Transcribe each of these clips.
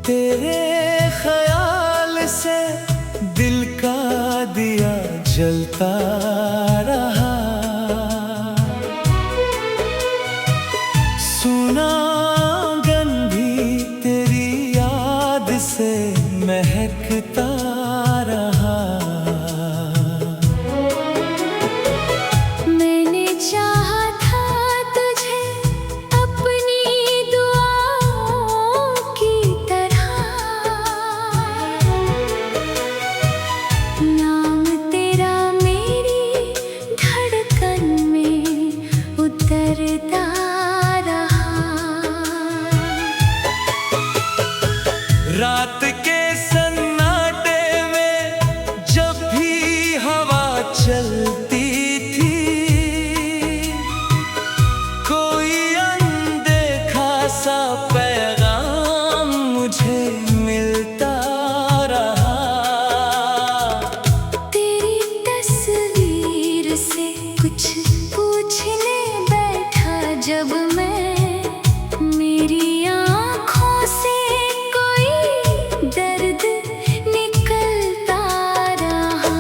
तेरे ख्याल से दिल का दिया जलता रहा। सुना गंधी तेरी याद से महकता रहा। मैंने चाहा था तुझे अपनी दुआओं की तरह, नाम तेरा मेरी धड़कन में उतरता रहा। रात के सन्नाटे में जब भी हवा चलती थी, कोई अनदेखा सा पैगाम मुझे मिलता रहा। तेरी तस्वीर से कुछ पूछने बैठा जब मैं, मेरी आँखों से कोई दर्द निकलता रहा।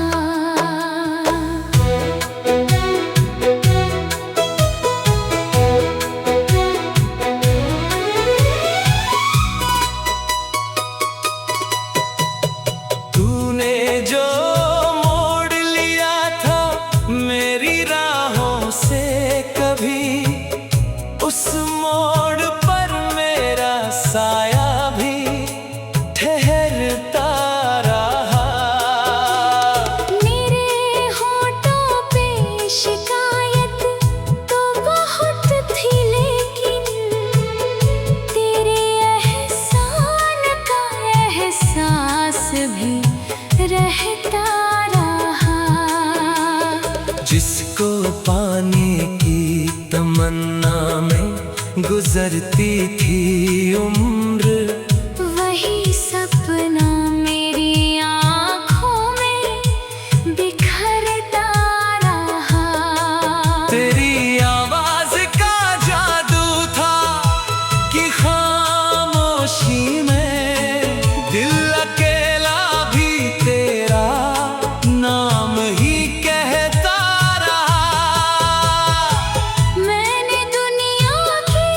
तूने जो मोड़ लिया था मेरी राहों से कभी, उस मोड़ पर मेरा साया भी ठहरता रहा। मेरे होठों पे शिकायत तो बहुत थी, लेकिन तेरे एहसान का एहसास भी रहता रहा। जिसको पाने की तमन्ना में गुजरती थी उम्र, वही सपना मेरी आँखों में बिखरता रहा। तेरी आवाज का जादू था कि खामोशी में दिल अकेला भी तेरा नाम ही कहता रहा। मैंने दुनिया की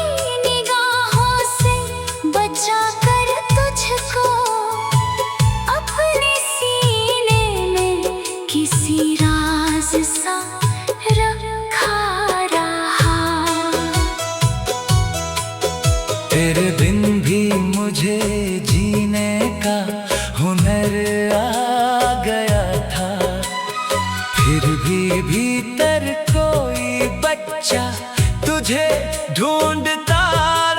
निगाहों से बचा कर तुझको अपने सीने में किसी राज सा रखा रहा। तेरे बिन भी मुझे जीने का हुनर आ गया था, फिर भी भीतर कोई बच्चा तुझे ढूंढता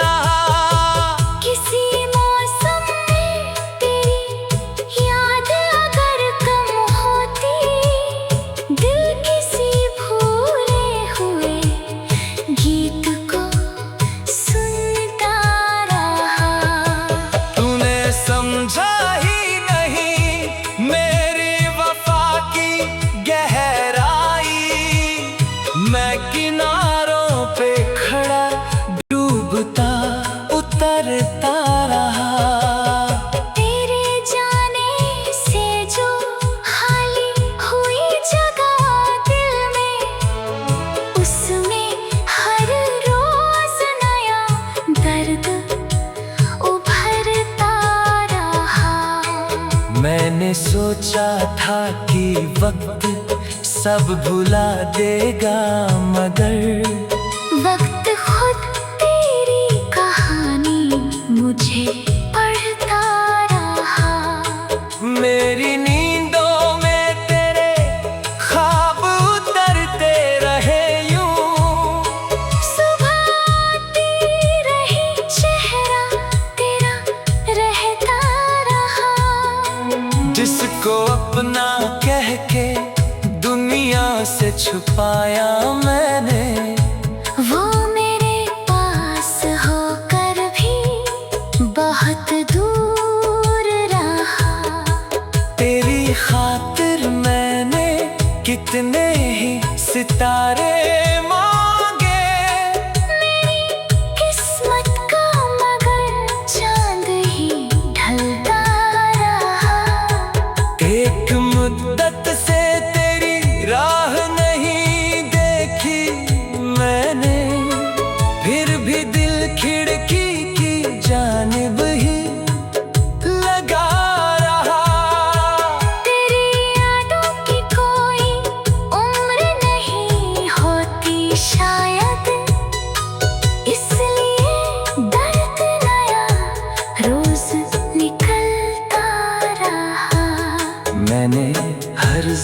रहा। किसी मौसम में तेरी याद अगर कम होती, दिल किसी भूले हुए गीत को सुनता रहा। तूने समझा ही नहीं मेरी वफा की गहराई, मैं किनारों पे खड़ा डूबता उतरता रहा। तेरे जाने से जो खाली हुई जगह दिल में, उसमें हर रोज नया दर्द उभरता रहा। मैंने सोचा था कि वक्त सब भुला देगा, मगर वक्त खुद तेरी कहानी मुझे पढ़ता रहा। मेरी नींदों में तेरे ख्वाब उतरते रहे यूं। सुबह आती रही चेहरा तेरा रहता रहा। जिसको अपना कह के दुनिया से छुपाया मैंने, वो मेरे पास होकर भी बहुत दूर रहा। तेरी खातिर मैंने कितने ही सितारे मांगे, मेरी किस्मत का मगर चांद ही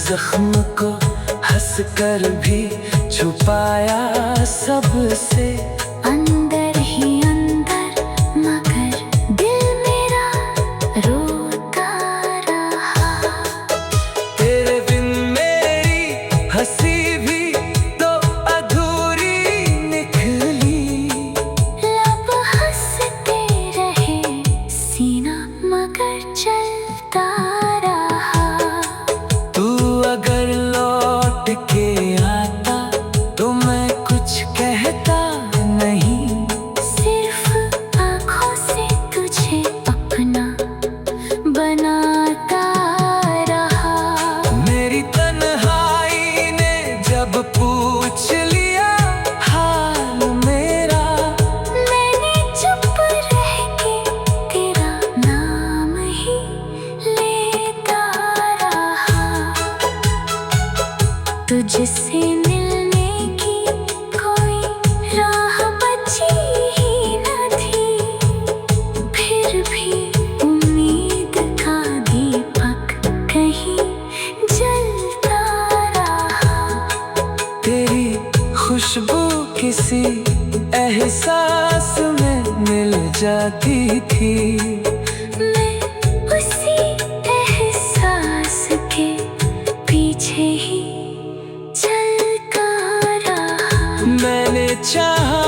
जख्म को हंस कर भी छुपाया सबसे। अंदर ही अंदर मगर दिल मेरा रोता रहा। तेरे बिन मेरी हंसी भी तो अधूरी निकली। लब हंसते रहे सीना मगर चलता रहा। तू अगर लौट के आता तो मैं कुछ कहता नहीं। सिर्फ आँखों से तुझे अपना बनाता रहा। मेरी तन्हाई ने जब पूछ लिया हाल मेरा, मैंने चुप रह के तेरा नाम ही लेता रहा। तुझसे मिलने की कोई राह बची ही न थी। फिर भी उम्मीद का दीपक कहीं जलता रहा। तेरी खुशबू किसी एहसास में मिल जाती थी। मैं उसी एहसास के पीछे ही चलता रहा। मैंने चाहा